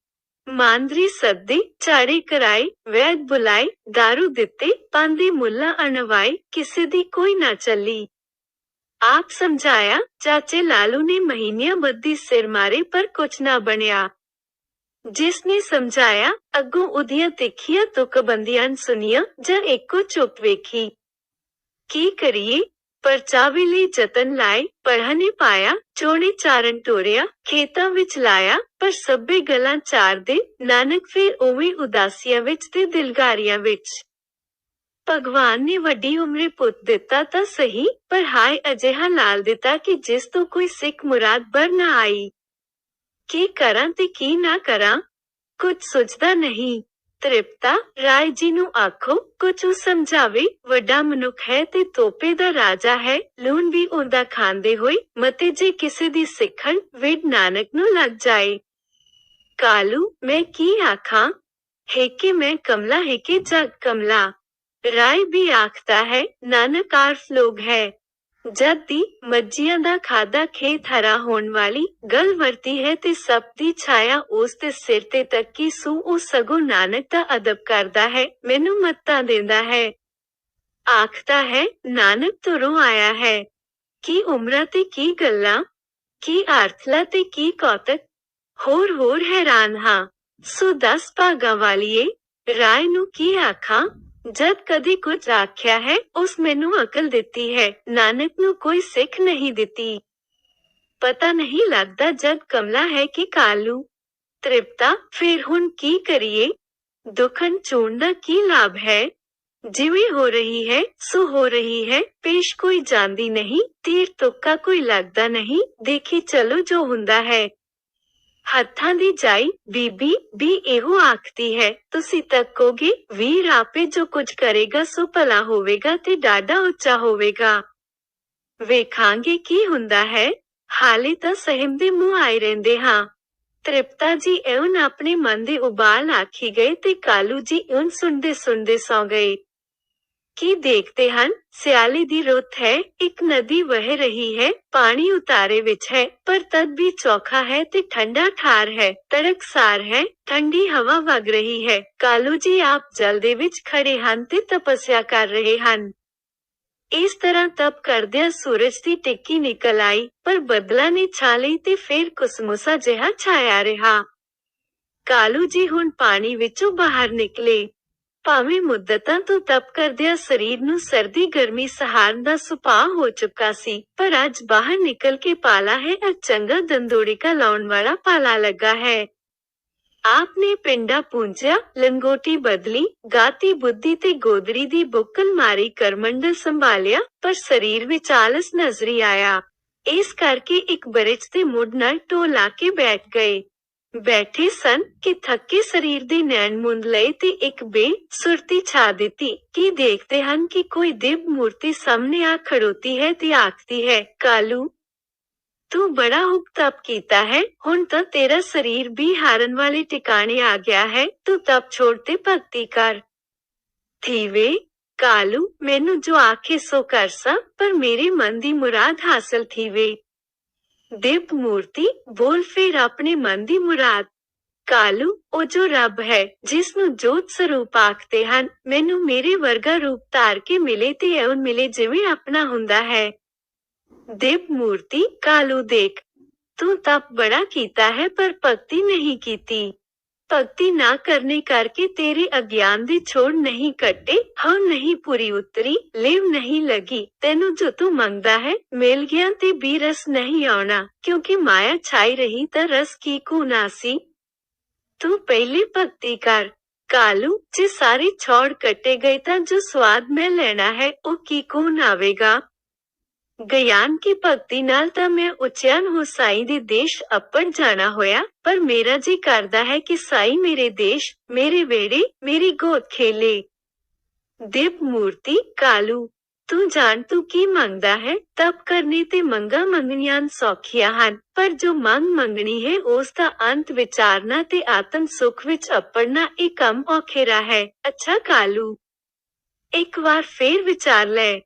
A: ਮਾਂਦਰੀ ਸੱਦੇ, ਚਾੜੇ ਕਰਾਏ, ਵੈਦ ਬੁਲਾਏ, ਦਾਰੂ ਦਿੱਤੇ, ਪਾਂਦੇ ਮੁੱਲਾ ਅਣਵਾਏ, ਕਿਸੇ ਦੀ ਕੋਈ ਨਾ ਚੱਲੀ। ਆਪ ਸਮਝਾਇਆ, ਚਾਚੇ ਲਾਲੂ ਨੇ ਮਹੀਨਿਆਂ ਬੱਧੀ ਸਿਰ ਮਾਰੇ ਪਰ ਕੁਛ ਨਾ ਬਣਿਆ। जिसने समझाया अगों उदियां तिखियां तुकबंदियां सुनिया ਜਾਂ ਇੱਕੋ ਚੁੱਪ ਵੇਖੀ। ਕੀ ਕਰੀਏ? ਪਰਚਾਵੇ ਲਈ ਜਤਨ ਲਾਏ, ਪੜ੍ਹਨੇ ਪਾਇਆ, ਚੋਣੇ ਚਾਰਨ ਟੋਰਿਆ, ਖੇਤਾਂ ਵਿੱਚ ਲਾਇਆ, ਪਰ ਸਭੇ ਗੱਲਾਂ ਚਾਰਦੇ, ਨਾਨਕ ਫੇਰ ਉਵੇਂ ਉਦਾਸੀਆਂ ਵਿੱਚ ਤੇ ਦਿਲਗਾਰੀਆਂ ਵਿੱਚ। ਭਗਵਾਨ ਨੇ ਵੱਡੀ ਉਮਰੇ ਪੁੱਤ ਦਿੱਤਾ ਤਾਂ ਸਹੀ, ਪਰ ਹਾਏ ਅਜਿਹਾ ਲਾਲ ਦਿੱਤਾ ਕਿ ਜਿਸ ਤੋਂ ਕੋਈ ਸਿੱਖ ਮੁਰਾਦ ਬਰ ਨਾ ਆਈ। ਕੀ ਕਰਾਂ ਤੇ ਕੀ ਨਾ ਕਰਾਂ? ਕੁਝ ਸੁਝਦਾ ਨਹੀਂ। ਤ੍ਰਿਪਤਾ, ਰਾਏ ਜੀ ਨੂੰ ਆਖੋ, ਕੁਝ ਉਹ ਸਮਝਾਵੇ, ਵੱਡਾ ਮਨੁੱਖ ਹੈ ਤੇ ਤੋਪੇ ਦਾ ਰਾਜਾ ਹੈ, ਲੂਣ ਵੀ ਉਹਦਾ ਖਾਂਦੇ ਹੋਏ, ਮਤੇ ਜੇ ਕਿਸੇ ਦੀ ਸਿੱਖਣ, ਵਿਡ ਨਾਨਕ ਨੂੰ ਲੱਗ ਜਾਏ। ਕਾਲੂ, ਮੈਂ ਕੀ ਆਖਾਂ? ਹੇਕੇ ਮੈਂ ਕਮਲਾ ਹੇਕੇ ਜਗ ਕਮਲਾ। ਰਾਏ ਵੀ ਆਖਦਾ ਹੈ, ਨਾਨਕ ਆਰਫ ਲੋਗ ਹੈ। ਜਦ ਦੀ ਮੱਝੀਆਂ ਦਾ ਖਾਦਾ ਖੇਤ ਹਰਾ ਹੋਣ ਵਾਲੀ ਗੱਲ ਵਰਤੀ ਹੈ ਤੇ ਸਭ ਦੀ ਛਾਇਆ ਉਸ ਦੇ ਸਿਰ ਤੇ ਤੱਕੀ ਸੂ ਉਹ ਸਗੋਂ ਨਾਨਕ ਦਾ ਅਦਬ ਕਰਦਾ ਹੈ, ਮੈਨੂੰ ਮੱਤਾਂ ਦਿੰਦਾ ਹੈ। ਆਖਦਾ ਹੈ, ਨਾਨਕ ਤੁਰੋਂ ਆਇਆ ਹੈ। ਕੀ ਉਮਰਾਂ ਤੇ ਕੀ ਗੱਲਾਂ, ਕੀ ਆਰਥਲਾ ਤੇ ਕੀ ਕੌਤਕ, ਹੋਰ ਹੈਰਾਨ ਹਾਂ। ਸੋ 10 ਭਾਗਾਂ ਵਾਲੀਏ, ਰਾਏ ਨੂੰ ਕੀ ਆਖਾਂ? ਜਦ ਕਦੀ ਕੁਝ ਆਖਿਆ ਹੈ, ਉਸ ਮੈਨੂੰ ਅਕਲ ਦਿੱਤੀ ਹੈ, ਨਾਨਕ ਨੂੰ ਕੋਈ ਸਿੱਖ ਨਹੀਂ ਦਿੱਤੀ। ਪਤਾ ਨਹੀਂ ਲੱਗਦਾ ਜਗ ਕਮਲਾ ਹੈ ਕਿ ਕਾਲੂ। ਤ੍ਰਿਪਤਾ, ਫਿਰ ਹੁਣ ਕੀ ਕਰੀਏ? ਦੁਖਨ ਚੂਣ ਦਾ ਕੀ ਲਾਭ ਹੈ? ਜਿਵੇਂ ਹੋ ਰਹੀ ਹੈ, ਸੋ ਹੋ ਰਹੀ ਹੈ, ਪੇਸ਼ ਕੋਈ ਜਾਂਦੀ ਨਹੀਂ, ਤੀਰ ਤੁੱਕਾ ਕੋਈ ਲੱਗਦਾ ਨਹੀਂ, ਦੇਖੀ ਚਲੋ ਜੋ ਹੁੰਦਾ ਹੈ। ਹੱਥਾਂ ਦੀ ਜਾਈ, ਬੀਬੀ ਵੀ ਇਹੋ ਆਖਦੀ ਹੈ, ਤੁਸੀਂ ਤੱਕੋਗੇ, ਵੀਰ ਆਪੇ ਜੋ ਕੁਝ ਕਰੇਗਾ ਸੋ ਭਲਾ ਹੋਵੇਗਾ ਤੇ ਡਾਢਾ ਉੱਚਾ ਹੋਵੇਗਾ। ਵੇਖਾਂਗੇ ਕੀ ਹੁੰਦਾ ਹੈ, ਹਾਲੇ ਤਾਂ ਸਹਿਮ ਦੇ ਮੂੰਹ ਆਏ ਰਹਿੰਦੇ ਹਾਂ। ਤ੍ਰਿਪਤਾ ਜੀ ਇਉਂ ਆਪਣੇ ਮਨ ਦੇ ਉਬਾਲ ਆਖੀ ਗਏ ਤੇ ਕਾਲੂ ਜੀ ਇਉਂ ਸੁਣਦੇ ਸੌਂ ਗਏ। ਕੀ ਦੇਖਦੇ ਹਨ? ਸਿਆਲੇ ਦੀ ਰੁੱਤ ਹੈ, ਇੱਕ ਨਦੀ ਵਹਿ ਰਹੀ ਹੈ, ਪਾਣੀ ਉਤਾਰੇ ਵਿੱਚ ਹੈ, ਪਰ ਤਦ ਵੀ ਚੌਖਾ ਹੈ ਤੇ ਠੰਡਾ ਠਾਰ ਹੈ, ਤੜਕਸਾਰ ਹੈ, ਠੰਡੀ ਹਵਾ ਵਗ ਰਹੀ ਹੈ। ਕਾਲੂ ਜੀ ਆਪ ਜਲ ਦੇ ਵਿੱਚ ਖੜੇ ਹਨ ਤੇ ਤਪੱਸਿਆ ਕਰ ਰਹੇ ਹਨ। ਇਸ ਤਰ੍ਹਾਂ ਤਪ ਕਰਦਿਆਂ ਸੂਰਜ ਦੀ ਟਿੱਕੀ ਨਿਕਲ ਆਈ, ਪਰ ਬੱਦਲਾਂ ਨੇ ਛਾ ਲਈ ਤੇ ਫੇਰ ਕੁਸਮੁਸਾ ਜਿਹਾ ਛਾਇਆ ਰਿਹਾ। ਕਾਲੂ ਜੀ ਹੁਣ ਪਾਣੀ ਵਿੱਚੋਂ ਬਾਹਰ ਨਿਕਲੇ। ਭਾਵੇਂ ਮੁੱਦਤਾਂ ਤੋਂ ਤਪ ਕਰਦਿਆਂ ਸਰੀਰ ਨੂੰ ਸਰਦੀ ਗਰਮੀ ਸਹਾਰਨ ਦਾ ਸੁਭਾਅ ਹੋ ਚੁੱਕਾ ਸੀ, ਪਰ ਅੱਜ ਬਾਹਰ ਨਿਕਲ ਕੇ ਪਾਲਾ ਹੈ ਅਰ ਚੰਗਾ ਦੰਦੋੜੀਕਾ ਲਾਉਣ ਵਾਲਾ ਪਾਲਾ ਲੱਗਾ ਹੈ। ਆਪਨੇ ਪਿੰਡਾ ਪੂੰਝਿਆ, ਲੰਗੋਟੀ ਬਦਲੀ, ਗਾਤੀ ਬੁੱਧੀ ਤੇ ਗੋਦੜੀ ਦੀ ਬੁੱਕਲ ਮਾਰੀ ਕਰਮੰਡਲ ਸੰਭਾਲਿਆ, ਪਰ ਸਰੀਰ ਵਿੱਚ ਆਲਸ ਨਜ਼ਰੀ ਆਇਆ। ਇਸ ਕਰਕੇ ਇੱਕ ਬਰਿਚ ਤੇ ਮੁੱਢ ਨਾਲ ਢੋ ਲਾ ਕੇ ਬੈਠ ਗਏ। ਬੈਠੇ ਸਨ ਕਿ ਥੱਕੇ ਸਰੀਰ ਦੇ ਨੈਣ ਮੁੰਦ ਲਏ ਤੇ ਇੱਕ ਸੁਰਤੀ ਛਾ ਦਿੱਤੀ। ਕੀ ਦੇਖਦੇ ਹਨ ਕਿ ਕੋਈ ਦਿਵ ਮੂਰਤੀ ਸਾਹਮਣੇ ਆ ਖੜੋਤੀ ਹੈ ਤੇ ਆਖਦੀ ਹੈ, ਕਾਲੂ ਤੂੰ ਬੜਾ ਹੁਕ ਤਪ ਕੀਤਾ ਹੈ, ਹੁਣ ਤਾਂ ਤੇਰਾ ਸਰੀਰ ਵੀ ਹਾਰਨ ਵਾਲੇ ਟਿਕਾਣੇ ਆ ਗਿਆ ਹੈ, ਤੂੰ ਤਪ ਛੋੜ ਤੇ ਭਗਤੀ ਕਰ। ਥੀਵੇ, ਕਾਲੂ ਮੈਨੂੰ ਜੋ ਆਖੇ ਸੋ ਕਰ ਸਾਂ, ਪਰ ਮੇਰੇ ਮਨ ਦੀ ਮੁਰਾਦ ਹਾਸਲ ਥੀਵੇ। ਦਿਵ ਮੂਰਤੀ, ਬੋਲ ਫੇਰ ਆਪਣੇ ਮਨ ਦੀ ਮੁਰਾਦ। ਕਾਲੂ, ਉਹ ਜੋ ਰੱਬ ਹੈ, ਜਿਸ ਨੂੰ ਜੋਤ ਸਰੂਪ ਆਖਦੇ ਹਨ, ਮੈਨੂੰ ਮੇਰੇ ਵਰਗਾ ਰੂਪ ਧਾਰ ਕੇ ਮਿਲੇ ਤੇ ਇਉਂ ਮਿਲੇ ਜਿਵੇਂ ਆਪਣਾ ਹੁੰਦਾ ਹੈ। ਦਿਵ ਮੂਰਤੀ, ਕਾਲੂ ਦੇਖ, ਤੂੰ ਤਪ ਬੜਾ ਕੀਤਾ ਹੈ ਪਰ ਭਗਤੀ ਨਹੀਂ ਕੀਤੀ। ਭਗਤੀ ਨਾ ਕਰਨੇ ਕਰਕੇ ਤੇਰੇ ਅਗਿਆਨ ਦੇ ਛੋੜ ਨਹੀਂ ਕੱਟੇ, ਹਉ ਨਹੀਂ ਪੂਰੀ ਉਤਰੀ, ਲਿਵ ਨਹੀਂ ਲੱਗੀ, ਤੈਨੂੰ ਜੋ ਤੂੰ ਮੰਗਦਾ ਹੈ, ਮਿਲ ਗਿਆ ਤੇ ਵੀ ਰਸ ਨਹੀਂ ਆਉਣਾ, ਕਿਉਂਕਿ ਮਾਇਆ ਛਾਈ ਰਹੀ ਤਾਂ ਰਸ ਕੀ ਕੂ ਨਾ ਸੀ। ਤੂੰ ਪਹਿਲੇ ਭਗਤੀ ਕਰ। ਕਾਲੂ, ਜੇ ਸਾਰੇ ਛੋੜ ਕੱਟੇ ਗਏ ਤਾਂ ਜੋ ਸਵਾਦ ਮੈਂ ਲੈਣਾ ਹੈ ਉਹ ਕੀ ਕੂ ਆਵੇਗਾ। ਗਿਆਨ ਕੀ ਭਗਤੀ ਨਾਲ ਤਾਂ ਮੈਂ ਉਚਿਆਨ ਹੋ ਸਾਈ ਦੇ ਦੇਸ਼ ਅੱਪੜ ਜਾਣਾ ਹੋਇਆ, ਪਰ ਮੇਰਾ ਜੀ ਕਰਦਾ ਹੈ ਕਿ ਸਾਈ ਮੇਰੇ ਦੇਸ਼, ਮੇਰੇ ਵੇੜੇ, ਮੇਰੀ ਗੋਦ ਖੇਲੇ। ਦਿਵ ਮੂਰਤੀ, ਕਾਲੂ ਤੂੰ ਜਾਣ ਤੂੰ ਕੀ ਮੰਗਦਾ ਹੈ। ਤਪ ਕਰਨੇ ਤੇ ਮੰਗਾਂ ਮੰਗਣੀਆਂ ਸੌਖੀਆਂ ਹਨ, ਪਰ ਜੋ ਮੰਗਣੀ ਹੈ ਉਸ ਦਾ ਅੰਤ ਵਿਚਾਰਨਾ ਤੇ ਆਤਮ ਸੁਖ ਵਿੱਚ ਅੱਪੜਨਾ ਇਹ ਕੰਮ ਔਖੇਰਾ ਹੈ। ਅੱਛਾ ਕਾਲੂ, ਇੱਕ ਵਾਰ ਫੇਰ ਵਿਚਾਰ ਲੈ।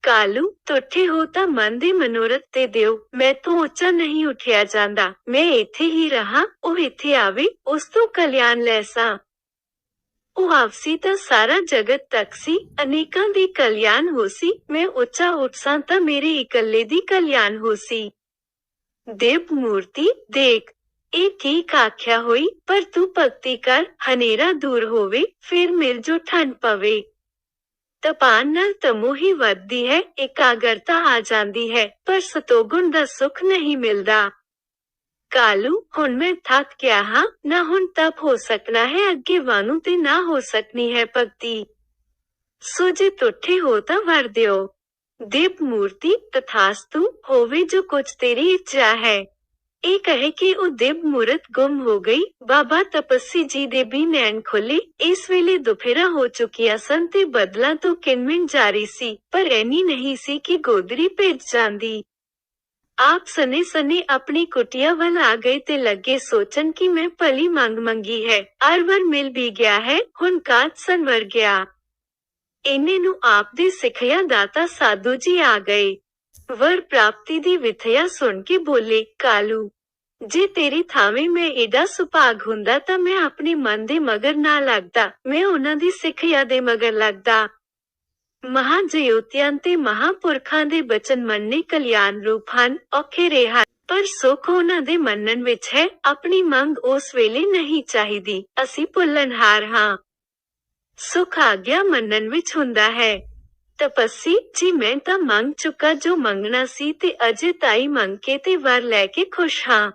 A: ਕਾਲੂ, ਤੁੱਠੇ ਹੋ ਤਾਂ ਮਨ ਦੇ ਮਨੋਰਥ ਤੇ ਦਿਓ, ਮੈਂ ਤੋਂ ਉੱਚਾ ਨਹੀਂ ਉੱਠਿਆ ਜਾਂਦਾ, ਮੈਂ ਇੱਥੇ ਹੀ ਰਹਾ, ਉਹ ਇੱਥੇ ਆਵੇ, ਉਸ ਤੋਂ ਕਲਿਆਣ ਲੈ ਸਾਂ। ਉਹ ਆਪਸੀ ਤਾਂ ਸਾਰਾ ਜਗਤ ਤੱਕ ਸੀ, ਅਨੇਕਾਂ ਦੀ ਕਲਿਆਣ ਹੋਸੀ, ਮੈਂ ਉੱਚਾ ਉੱਠ ਸਾਂ ਤਾਂ ਮੇਰੇ ਇਕੱਲੇ ਦੀ ਕਲਿਆਣ ਹੋਸੀ। ਦਿਵ ਮੂਰਤੀ, ਦੇਖ, ਇਹ ਠੀਕ ਆਖਿਆ ਹੋਈ, ਪਰ ਤੂੰ ਭਗਤੀ ਕਰ, ਹਨੇਰਾ ਦੂਰ ਹੋਵੇ, ਫਿਰ ਮਿਲ ਜੋ ਠੰਡ ਪਵੇ। ਤਪਾਨ ਨਾਲ ਤਮੋ ਹੀ ਵੱਧਦੀ ਹੈ, ਇਕਾਗਰਤਾ ਆ ਜਾਂਦੀ ਹੈ, ਪਰ ਸਤੋਗੁਣ ਦਾ ਸੁੱਖ ਨਹੀਂ ਮਿਲਦਾ। ਕਾਲੂ, ਹੁਣ ਮੈਂ ਥੱਕ ਗਿਆ ਹਾਂ, ਨਾ ਹੁਣ ਤਪ ਹੋ ਸਕਣਾ ਹੈ ਅੱਗੇ ਵਾਂਗੂ ਤੇ ਨਾ ਹੋ ਸਕਣੀ ਹੈ ਭਗਤੀ। ਸੋ ਜੇ ਤੁਠੇ ਹੋ ਤਾਂ ਵਰ ਦਿਓ। ਦਿਵ ਮੂਰਤੀ ਤਥਾਸਤੂ, ਹੋਵੇ ਜੋ ਕੁਝ ਤੇਰੀ ਇੱਛਾ ਹੈ। ਇਹ ਕਹੇ ਕਿ ਉਹ ਦਿਵ ਮੂਰਤ ਗੁੰਮ ਹੋ ਗਈ। ਬਾਬਾ ਤਪੱਸੀ ਜੀ ਦੇ ਵੀ ਨੈਣ ਖੁੱਲੇ। ਇਸ ਵੇਲੇ ਦੁਪਹਿਰਾਂ ਹੋ ਚੁੱਕੀਆਂ ਸਨ ਤੇ ਬੱਦਲਾਂ ਤੋਂ ਕਿਣਮਿਣ ਜਾਰੀ ਸੀ, ਪਰ ਐਨੀ ਨਹੀਂ ਸੀ ਕਿ ਗੋਦਰੀ ਭਿੱਜ ਜਾਂਦੀ। ਆਪ ਸਨੇ ਸਨੇ ਆਪਣੀ ਕੁਟੀਆ ਵੱਲ ਆ ਗਏ ਤੇ ਲੱਗੇ ਸੋਚਣ ਕਿ ਮੈਂ ਭਲੀ ਮੰਗ ਮੰਗੀ ਹੈ, ਅਰਵਰ ਮਿਲ ਵੀ ਗਿਆ ਹੈ, ਹੁਣ ਕਾਜ ਸੰਵਰ ਗਿਆ। ਇੰਨੇ ਨੂੰ ਆਪ ਦੇ ਸਿੱਖਿਆ ਦਾਤਾ ਸਾਧੂ ਜੀ ਆ ਗਏ। ਵਰ ਪ੍ਰਾਪਤੀ ਦੀ ਵਿਥਿਆ ਸੁਣ ਕੇ ਬੋਲੇ, ਕਾਲੂ, ਜੇ ਤੇਰੀ ਥਾਵੇਂ ਮੈਂ ਏਡਾ ਸੁਭਾਗ ਹੁੰਦਾ ਤਾਂ ਮੈਂ ਆਪਣੇ ਮਨ ਦੇ ਮਗਰ ਨਾ ਲੱਗਦਾ, ਮੈਂ ਉਹਨਾਂ ਦੀ ਸਿੱਖਿਆ ਦੇ ਮਗਰ ਲੱਗਦਾ। ਮਹਾਜਯੋਤਿਆਂ ਤੇ ਮਹਾਪੁਰਖਾਂ ਦੇ ਬਚਨ ਮੰਨਣੇ ਕਲਿਆਣ ਰੂਪ ਹਨ, ਔਖੇ ਰਹੇ, ਪਰ ਸੁੱਖ ਉਹਨਾਂ ਦੇ ਮੰਨਣ ਵਿੱਚ ਹੈ। ਆਪਣੀ ਮੰਗ ਉਸ ਵੇਲੇ ਨਹੀਂ ਚਾਹੀਦੀ, ਅਸੀਂ ਭੁੱਲਣਹਾਰ ਹਾਂ। ਸੁੱਖ ਆਗਿਆ ਮੰਨਣ ਵਿੱਚ ਹੁੰਦਾ ਹੈ। ਤਪੱਸੀ ਜੀ, ਮੈਂ ਤਾਂ ਮੰਗ ਚੁੱਕਾ ਜੋ ਮੰਗਣਾ ਸੀ ਤੇ ਅਜੇ ਤਾਈ ਮੰਗ ਕੇ ਤੇ ਵਰ ਲੈ ਕੇ ਖੁਸ਼ ਹਾਂ।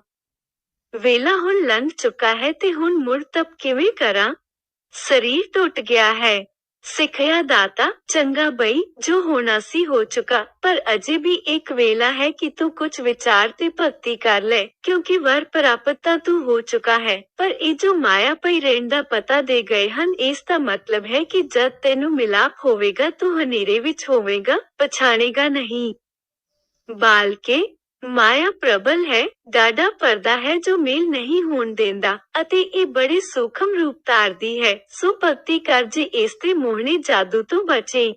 A: ਵੇਲਾ ਹੁਣ ਲੰਘ ਚੁੱਕਾ ਹੈ ਤੇ ਹੁਣ ਮੁੜ ਤਪ ਕਿਵੇਂ ਕਰਾਂ? ਸਰੀਰ ਟੁੱਟ ਗਿਆ ਹੈ। ਸਿੱਖਿਆ ਦਾਤਾ, ਚੰਗਾ ਬਈ, ਜੋ ਹੋਣਾ ਸੀ ਹੋ ਚੁੱਕਾ, ਪਰ ਅਜੇ ਵੀ ਇੱਕ ਵੇਲਾ ਹੈ ਕਿ ਤੂੰ ਕੁਝ ਵਿਚਾਰ ਤੇ ਭਗਤੀ ਕਰ ਲੈ, ਕਿਉਂਕਿ ਵਰ ਪ੍ਰਾਪਤ ਤਾਂ ਤੂੰ ਹੋ ਚੁੱਕਾ ਹੈ, ਪਰ ਇਹ ਜੋ ਮਾਇਆ ਪਈ ਰਹਿਣ ਦਾ ਪਤਾ ਦੇ ਗਏ ਹਨ, ਇਸ ਦਾ ਮਤਲਬ ਹੈ ਕਿ ਜਦ ਤੈਨੂੰ ਮਿਲਾਪ ਹੋਵੇਗਾ ਤੂੰ ਹਨੇਰੇ ਵਿੱਚ ਹੋਵੇਗਾ, ਪਛਾਣੇਗਾ ਨਹੀਂ। ਬਾਲਕੇ, ਮਾਇਆ ਪ੍ਰਬਲ ਹੈ, ਡਾਢਾ ਪਰਦਾ ਹੈ ਜੋ ਮੇਲ ਨਹੀਂ ਹੋਣ ਦਿੰਦਾ, ਅਤੇ ਇਹ ਬੜੇ ਸੂਖਮ ਰੂਪ ਧਾਰਦੀ ਹੈ। ਸੋ ਭਗਤੀ ਕਰ ਜੇ ਇਸ ਤੇ ਮੋਹਣੇ ਜਾਦੂ ਤੋਂ ਬਚੇ।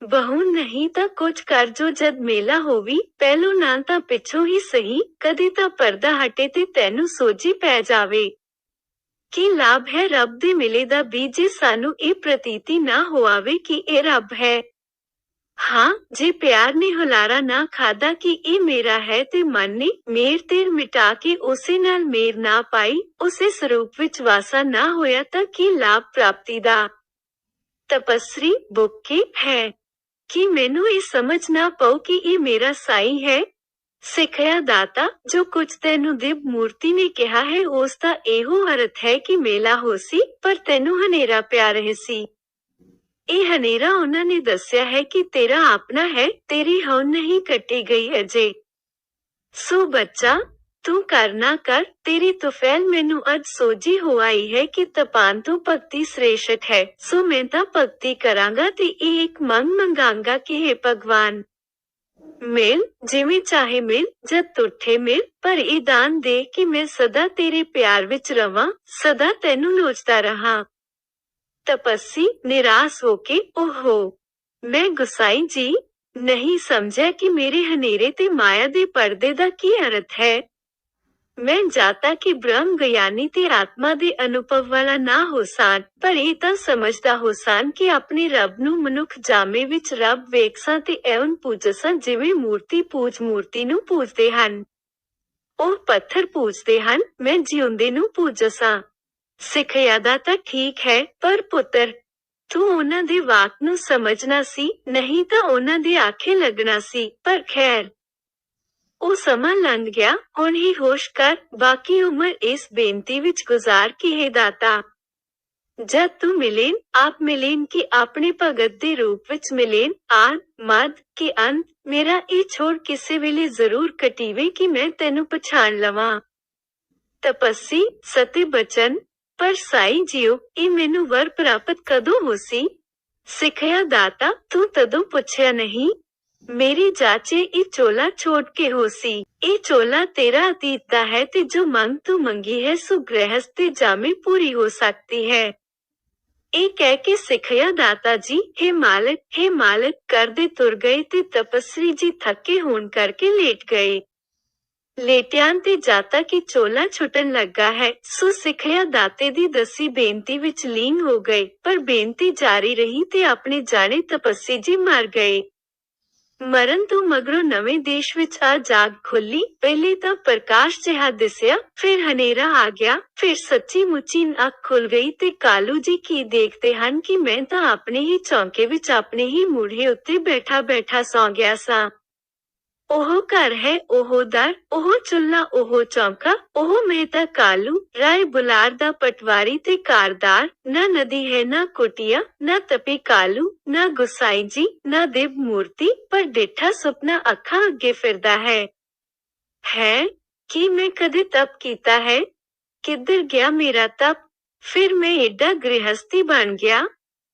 A: ਬਹੁ ਨਹੀਂ ਤਾਂ ਕੁਝ ਕਰ ਜੋ ਜਦ ਮੇਲਾ ਹੋਵੀ, ਪਹਿਲੋਂ ਨਾ ਤਾਂ ਪਿੱਛੋਂ ਹੀ ਸਹੀ, ਕਦੇ ਤਾਂ ਪਰਦਾ ਹਟੇ ਤੇ ਤੈਨੂੰ ਸੋਝੀ ਪੈ ਜਾਵੇ। ਕੀ ਲਾਭ ਹੈ ਰੱਬ ਦੇ ਮਿਲੇ ਦਾ ਵੀ ਜੇ ਸਾਨੂੰ ਇਹ ਪ੍ਰਤੀਤੀ ਨਾ ਹੋਆਵੇ ਕਿ ਇਹ ਰੱਬ ਹੈ। ਹਾਂ, ਜੇ ਪਿਆਰ ਨੇ ਹੁਲਾਰਾ ਨਾ ਖਾਦਾ ਕਿ ਇਹ ਮੇਰਾ ਹੈ ਤੇ ਮਨ ਨੇ ਮੇਰ ਤੇਰ ਮਿਟਾ ਕੇ ਉਸੇ ਨਾਲ ਮੇਰ ਨਾ ਪਾਈ, ਉਸੇ ਸਰੂਪ ਵਿੱਚ ਵਾਸਾ ਨਾ ਹੋਇਆ ਤਾਂ ਕੀ ਲਾਭ ਪ੍ਰਾਪਤੀ ਦਾ। ਤਪਸਰੀ ਬੁੱਕੇ ਹੈ ਕਿ ਮੈਨੂੰ ਇਹ ਸਮਝ ਨਾ ਪਊ ਕਿ ਇਹ ਮੇਰਾ ਸਾਈ ਹੈ। ਸਿੱਖਿਆ ਦਾਤਾ, ਜੋ ਕੁਝ ਤੈਨੂੰ ਦਿਵ ਮੂਰਤੀ ਨੇ ਕਿਹਾ ਹੈ ਉਸ ਦਾ ਇਹੋ ਅਰਥ ਹੈ ਕਿ ਮੇਲਾ ਹੋਸੀ, ਪਰ ਤੈਨੂੰ ਹਨੇਰਾ ਪਿਆ ਰਹੇ ਸੀ। ਇਹ ਹਨੇਰਾ ਉਹਨਾਂ ਨੇ ਦੱਸਿਆ ਹੈ ਕਿ ਤੇਰਾ ਆਪਣਾ ਹੈ, ਤੇਰੀ ਹਉਨ ਨਹੀਂ ਕੱਟੀ ਗਈ ਅਜੇ। ਸੋ ਬੱਚਾ, ਤੂੰ ਕਰਨਾ ਕਰ, ਤੇਰੀ ਤੁਫੈਲ ਮੈਨੂੰ ਅੱਜ ਸੋਝੀ ਹੋ ਆਈ ਹੈ ਕਿ ਤਪਾਨ ਤੋਂ ਭਗਤੀ ਸ੍ਰੇਸ਼ਟ ਹੈ। ਸੋ ਮੈਂ ਤਾਂ ਭਗਤੀ ਕਰਾਂਗਾ ਤੇ ਇਹ ਇੱਕ ਮੰਗ ਮੰਗਾਂਗਾ ਕਿ ਹੇ ਭਗਵਾਨ, ਮਿਲ, ਜਿਵੇਂ ਚਾਹੇ ਮਿਲ, ਜਦ ਤੁਠੇ ਮਿਲ, ਪਰ ਇਹ ਦਾਨ ਦੇ ਕਿ ਮੈਂ ਸਦਾ ਤੇਰੇ ਪਿਆਰ ਵਿੱਚ ਰਵਾਂ, ਸਦਾ ਤੈਨੂੰ ਲੋਚਦਾ ਰਹਾਂ। ਤਪੱਸੀ ਨਿਰਾਸ਼ ਹੋ ਕੇ, ਓਹੋ, ਮੈਂ ਗੁਸਾਈ ਜੀ, ਨਹੀਂ ਸਮਝਿਆ ਕਿ ਮੇਰੇ ਹਨੇਰੇ ਤੇ ਮਾਇਆ ਦੇ ਪਰਦੇ ਦਾ ਕੀ ਅਰਥ ਹੈ। ਮੈਂ ਜਾਤਾ ਕਿ ਬ੍ਰਹਮ ਗਿਆਨੀ ਤੇ ਆਤਮਾ ਦੇ ਅਨੁਭਵ ਵਾਲਾ ਨਾ ਹੋਸਾਨ, ਪਰ ਇਹ ਤਾਂ ਸਮਝਦਾ ਹੋਸਾਨ ਕਿ ਆਪਣੇ ਰੱਬ ਨੂੰ ਮਨੁੱਖ ਜਾਮੇ ਵਿੱਚ ਰੱਬ ਵੇਖਸਾਂ ਤੇ ਐਉਂ ਪੂਜਸਾਂ ਜਿਵੇਂ ਮੂਰਤੀ ਪੂਜ ਮੂਰਤੀ ਨੂੰ ਪੂਜਦੇ ਹਨ। ਉਹ ਪੱਥਰ ਪੂਜਦੇ ਹਨ, ਮੈਂ ਜਿਉਂਦੇ ਨੂੰ ਪੂਜਸਾਂ। ਸਿੱਖਿਆ ਦਾ ਤਾਂ ਠੀਕ ਹੈ, ਪਰ ਪੁੱਤਰ, ਤੂੰ ਉਹਨਾਂ ਦੇ ਵਾਕ ਨੂੰ ਸਮਝਣਾ ਸੀ, ਨਹੀਂ ਤਾਂ ਉਹਨਾਂ ਦੇ ਆਖੇ ਲੱਗਣਾ ਸੀ। ਪਰ ਖੈਰ, ਉਹ ਸਮਾਂ ਲੰਘ ਗਿਆ, ਹੁਣ ਹੀ ਹੋਸ਼ ਕਰ, ਬਾਕੀ ਉਮਰ ਇਸ ਬੇਨਤੀ ਵਿੱਚ ਗੁਜ਼ਾਰ ਕਿ ਹੇ ਦਾਤਾ, ਜਦ ਤੂੰ ਮਿਲੇਨ, ਆਪ ਮਿਲੇਨ ਕਿ ਆਪਣੇ ਭਗਤ ਦੇ ਰੂਪ ਵਿੱਚ ਮਿਲੇਨ, ਆਦ ਮਦ ਕੇ ਅੰਤ, ਮੇਰਾ ਇਹ ਛੋੜ ਕਿਸੇ ਵੇਲੇ ਜ਼ਰੂਰ ਕਟੀਵੇ ਕਿ ਮੈਂ ਤੈਨੂੰ ਪਛਾਣ ਲਵਾਂ। ਤਪੱਸੀ ਸਤੇ ਬਚਨ, ਪਰ ਸਾਈ ਜੀਓ, ਇਹ ਮੈਨੂੰ ਵਰ ਪ੍ਰਾਪਤ ਕਦੋਂ ਹੋਸੀ। ਸਿੱਖਿਆ ਦਾਤਾ, ਤੂੰ ਤਦੋਂ ਪੁੱਛਿਆ ਨਹੀਂ। ਮੇਰੀ ਜਾਚੇ ਇਹ ਚੋਲਾ ਛੋੜ ਕੇ ਹੋਸੀ। ਇਹ ਚੋਲਾ ਤੇਰਾ ਅਤੀਤ ਦਾ ਹੈ ਤੇ ਜੋ ਮੰਗ ਤੂੰ ਮੰਗੀ ਹੈ ਸੋ ਗ੍ਰਹਿਸਥ ਤੇ ਜਾਮੇ ਪੂਰੀ ਹੋ ਸਕਤੀ ਹੈ। ਇਹ ਕਹਿ ਕੇ ਸਿੱਖਿਆ ਦਾਤਾ ਜੀ, ਹੇ ਮਾਲਕ ਕਰਦੇ ਤੁਰ ਗਏ ਤੇ ਤਪਸਵੀ ਜੀ ਥੱਕੇ ਹੋਣ ਕਰਕੇ ਲੇਟ ਗਏ। ਲੇਟਿਆਂ ਤੇ ਜਾਤਾ ਕਿ ਚੋਲਾ ਛੁੱਟਣ ਲੱਗਾ ਹੈ, ਸੋ ਸਿੱਖਿਆ ਦਾਤੇ ਦੀ ਦੱਸੀ ਬੇਨਤੀ ਵਿੱਚ ਲੀਨ ਹੋ ਗਏ, ਪਰ ਬੇਨਤੀ ਜਾਰੀ ਰਹੀ ਤੇ ਆਪਣੇ ਜਾਣੇ ਤਪੱਸੀ ਜੀ ਮਰ ਗਏ। ਮਰਨ ਤੋਂ ਮਗਰੋਂ ਨਵੇਂ ਦੇਸ਼ ਵਿੱਚ ਆ ਜਾਗ ਖੁੱਲੀ। ਪਹਿਲੇ ਤਾਂ ਪ੍ਰਕਾਸ਼ ਜਿਹਾ ਦਿਸਿਆ, ਫਿਰ ਹਨੇਰਾ ਆ ਗਿਆ, ਫਿਰ ਸੱਚੀ ਮੁੱਚੀ ਅੱਖ ਖੁੱਲ ਗਈ ਤੇ ਕਾਲੂ ਜੀ ਕੀ ਦੇਖਦੇ ਹਨ ਕਿ ਮੈਂ ਤਾਂ ਆਪਣੇ ਹੀ ਚੌਂਕੇ ਵਿੱਚ ਆਪਣੇ ਹੀ ਮੂਹਰੇ ਉੱਤੇ ਬੈਠਾ ਬੈਠਾ ਸੌਂ ਗਿਆ ਸਾਂ। ਉਹ ਘਰ ਹੈ, ਉਹ ਦਰ, ਉਹ ਚੁੱਲ੍ਹਾ, ਉਹ ਚੌਂਕਾ, ਉਹ ਮਹਿਤਾ ਕਾਲੂ, ਰਾਏ ਬੁਲਾਰ ਦਾ ਪਟਵਾਰੀ ਤੇ ਕਾਰਦਾਰ, ਨਾ ਨਦੀ ਹੈ ਨਾ ਕੁਟੀਆ, ਨਾ ਤਪੀ ਕਾਲੂ, ਨਾ ਗੁਸਾਈ ਜੀ, ਨਾ ਦੇਵ ਮੂਰਤੀ, ਪਰ ਡਿੱਠਾ ਸੁਪਨਾ ਅੱਖਾਂ ਅੱਗੇ ਫਿਰਦਾ ਹੈ। ਕਿ ਮੈਂ ਕਦੇ ਤਪ ਕੀਤਾ ਹੈ? ਕਿੱਧਰ ਗਿਆ ਮੇਰਾ ਤਪ? ਫਿਰ ਮੈਂ ਏਡਾ ਗ੍ਰਹਸਤੀ ਬਣ ਗਿਆ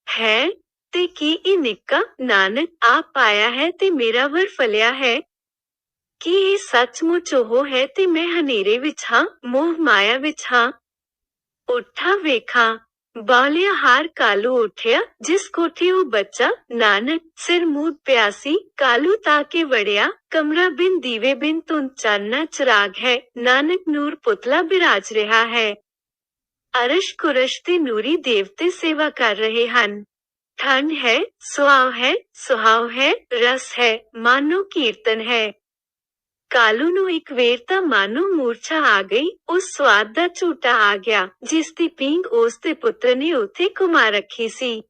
A: ਹੈ, ਤੇ ਕੀ ਇਹ ਨਿੱਕਾ ਨਾਨਕ ਆਪ ਆਇਆ ਹੈ ਤੇ ਮੇਰਾ ਵਰ ਫਲਿਆ ਹੈ? ਕੀ ਇਹ ਸੱਚਮੁੱਚ ਉਹ ਹੈ ਤੇ ਮੈਂ ਹਨੇਰੇ ਵਿੱਚ ਹਾਂ, ਮੋਹ ਮਾਇਆ ਵਿੱਚ ਹਾਂ? ਉੱਠਾ ਵੇਖਾਂ। ਬਾਲਿਆ ਹਾਰ ਕਾਲੂ ਉੱਠਿਆ, ਜਿਸ ਕੋਠੀ ਉਹ ਬੱਚਾ ਨਾਨਕ ਸਿਰ ਮੂਦ ਪਿਆ ਸੀ। ਕਾਲੂ ਤਾਂ ਕੇ ਵੜਿਆ, ਕਮਰਾ ਬਿਨ ਦੀਵੇ ਬਿਨ ਧੁੰਦ ਚਾਨਣਾ ਚਿਰਾਗ ਹੈ, ਨਾਨਕ ਨੂਰ ਪੁਤਲਾ ਬਿਰਾਜ ਰਿਹਾ ਹੈ। ਅਰਸ਼ ਕੁਰਸ਼ ਤੇ ਨੂਰੀ ਦੇਵਤੇ ਸੇਵਾ ਕਰ ਰਹੇ ਹਨ। ਠੰਡ ਹੈ, ਸੁਆਵ ਹੈ, ਸੁਹਾਵ ਹੈ, ਰਸ ਹੈ, ਮਾਨੋ ਕੀਰਤਨ ਹੈ। ਕਾਲੂ ਨੂੰ ਇੱਕ ਵੇਰ ਤਾਂ ਮਾਨੋ ਮੂਰਛਾ ਆ ਗਈ, ਉਸ ਸਵਾਦ ਦਾ ਝੂਟਾ ਆ ਗਿਆ, ਜਿਸ ਦੀ ਪੀਂਘ ਉਸ ਦੇ ਪੁੱਤਰ ਨੇ ਉੱਥੇ ਘੁਮਾ ਰੱਖੀ ਸੀ।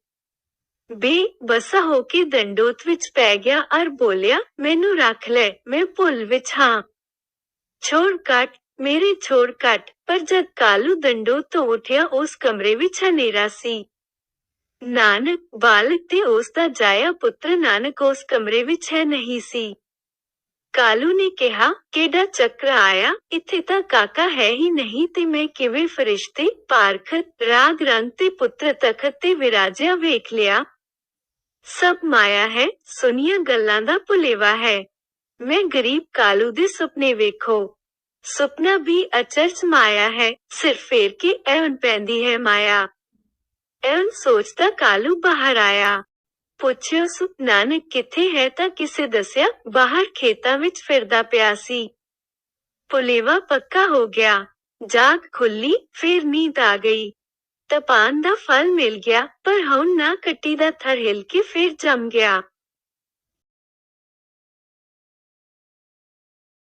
A: ਬੇਬਸਾ ਹੋ ਕੇ ਦੰਡੋਤ ਵਿੱਚ ਪੈ ਗਿਆ ਅਰ ਬੋਲਿਆ, ਮੈਨੂੰ ਰੱਖ ਲੈ, ਮੈਂ ਭੁੱਲ ਵਿੱਚ ਹਾਂ। ਛੋੜ ਕੱਟ, ਮੇਰੇ ਛੋੜ ਕੱਟ। ਪਰ ਜਦ ਕਾਲੂ ਦੰਡੋਤ ਤੋਂ ਉੱਠਿਆ ਉਸ ਕਮਰੇ ਵਿੱਚ ਹਨੇਰਾ ਸੀ। ਨਾਨਕ ਬਾਲਕ ਤੇ ਉਸ ਦਾ ਜਾਇਆ ਪੁੱਤਰ ਨਾਨਕ ਉਸ ਕਮਰੇ ਵਿੱਚ ਹੈ ਨਹੀਂ ਸੀ। ਕਾਲੂ ਨੇ ਕਿਹਾ, ਕਿਹੜਾ ਚੱਕਰ ਆਇਆ, ਇੱਥੇ ਤਾਂ ਕਾਕਾ ਹੈ ਹੀ ਨਹੀਂ ਤੇ ਮੈਂ ਕਿਵੇਂ ਫਰਿਸ਼ਤੇ, ਪਾਰਖਤ, ਰਾਗ ਰੰਗ ਤੇ ਪੁੱਤਰ ਤਖਤ ਤੇ ਵਿਰਾਜਿਆ ਵੇਖ ਲਿਆ। ਸਭ ਮਾਇਆ ਹੈ, ਸੁਣੀਆਂ ਗੱਲਾਂ ਦਾ ਭੁਲੇਵਾ ਹੈ। ਮੈਂ ਗਰੀਬ ਕਾਲੂ ਦੇ ਸੁਪਨੇ ਵੇਖੋ। ਸੁਪਨਾ ਵੀ ਅਚਰਜ ਮਾਇਆ ਹੈ, ਸਿਰ ਫੇਰ ਕੇ ਐਵਨ ਪੈਂਦੀ ਹੈ ਮਾਇਆ। ਐਵਨ ਸੋਚਦਾ ਕਾਲੂ ਬਾਹਰ ਆਇਆ। ਪੁੱਛਿਓ ਨਾਨਕ ਕਿੱਥੇ ਹੈ ਤਾਂ ਕਿਸੇ ਦੱਸਿਆ, ਬਾਹਰ ਖੇਤਾਂ ਵਿੱਚ ਫਿਰਦਾ ਪਿਆ ਸੀ। ਭੁਲੇਵਾ ਪੱਕਾ ਹੋ ਗਿਆ। ਜਾਗ ਖੁੱਲੀ, ਫਿਰ ਨੀਂਦ ਆ ਗਈ। ਤਪਾਨ ਦਾ ਫਲ ਮਿਲ ਗਿਆ, ਪਰ ਹੁਣ ਨਾ ਕੱਟੀ ਦਾ ਥਰ ਹਿਲ ਕੇ ਫਿਰ ਜੰਮ ਗਿਆ।